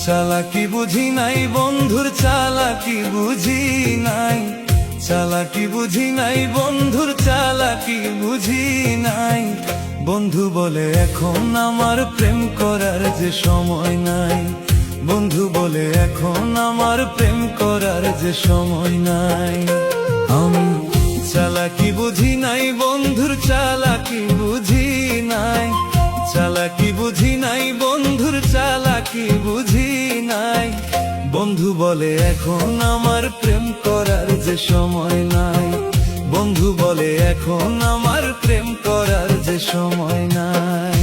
চালাকি বুঝি নাই বন্ধুর চালাকি বুঝি নাই, চালাকি বুঝি নাই বন্ধুর চালাকি বুঝি নাই। বন্ধু বলে এখন আমার প্রেম করার যে সময় নাই, বন্ধু বলে এখন আমার প্রেম করার যে সময় নাই। আমি চালাকি বুঝি নাই বন্ধুর চালাকি বুঝি নাই, চালাকি বুঝি নাই বন্ধুর চালাকি বুঝি নাই। বন্ধু বলে এখন আমার প্রেম করার যে সময় নাই, বন্ধু বলে এখন আমার প্রেম করার যে সময় নাই।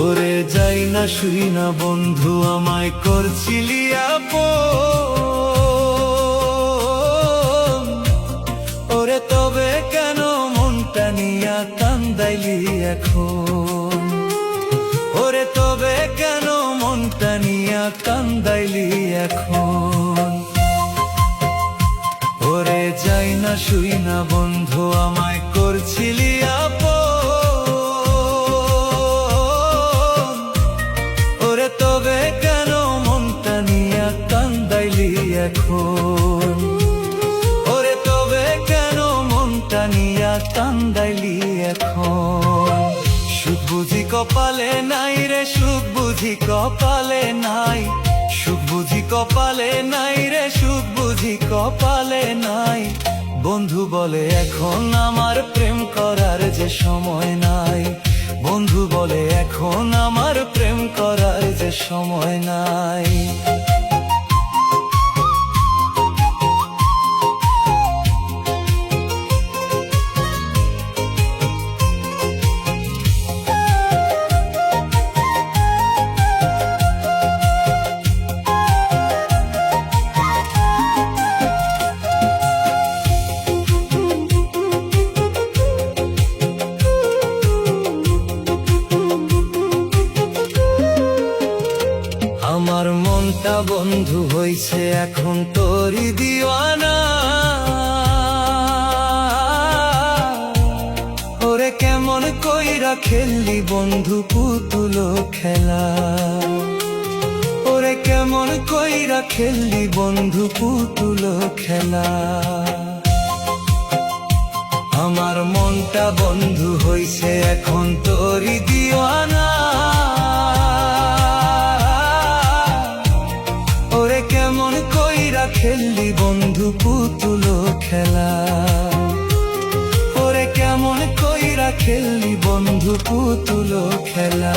ওরে যাই না শুই না বন্ধু আমায় করছিলি আপন, ওরে তবে কেন মনটা নিয়া কান্দাইলি এখন, ওরে তবে কেন মনটা নিয়া কান্দাইলি এখন। ওরে যাই না শুই না বন্ধু আমায় করছিলি আপন, তবে কেন মনটা নিয়া কান্দাইলি এখন, ওরে তবে কেন মনটা নিয়া কান্দাইলি এখন। সুখ বুঝি কপালে নাই রে, সুখ বুঝি কপালে নাই, সুখ বুঝি কপালে নাই রে, সুখ বুঝি কপালে নাই। বন্ধু বলে এখন আমার প্রেম করার যে সময় নাই, বন্ধু বলে এখন আমার প্রেম করার যে সময় নাই। আমার মনটা বন্ধু হইছে এখন তোরই দিওয়ানা, ওরে কেমন কইরা খেললি বন্ধু পুতুল খেলা, ওরে কেমন কইরা খেললি বন্ধু পুতুল খেলা। আমার মনটা বন্ধু হইছে এখন তোরই দিওয়ানা, ওরে কেমন কইরা খেললি বন্ধু পুতুল খেলা, ওরে কেমন কইরা খেললি বন্ধু পুতুল খেলা।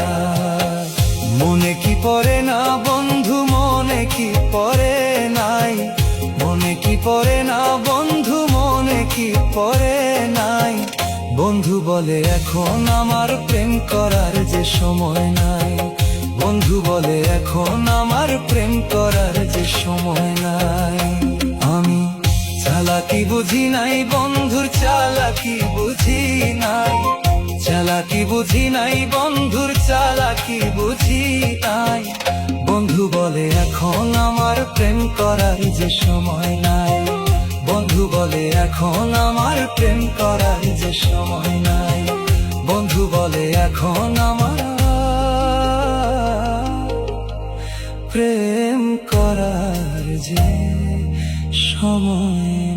মনে কি পড়ে না বন্ধু, মনে কি পড়ে নাই, মনে কি পড়ে না বন্ধু, মনে কি পড়ে নাই। বন্ধু বলে এখন আমার প্রেম করার যে সময় নাই, বন্ধু বলে এখন আমার প্রেম করার যে সময় নাই। আমি চালাকি বুঝি নাই বন্ধুর চালাকি বুঝি নাই, চালাকি বুঝি নাই বন্ধুর চালাকি বুঝি নাই। বন্ধু বলে এখন আমার প্রেম করার যে সময় নাই, বন্ধু বলে এখন আমার প্রেম করার যে সময় নাই, বন্ধু বলে এখন আমার প্রেম করার যে সময়।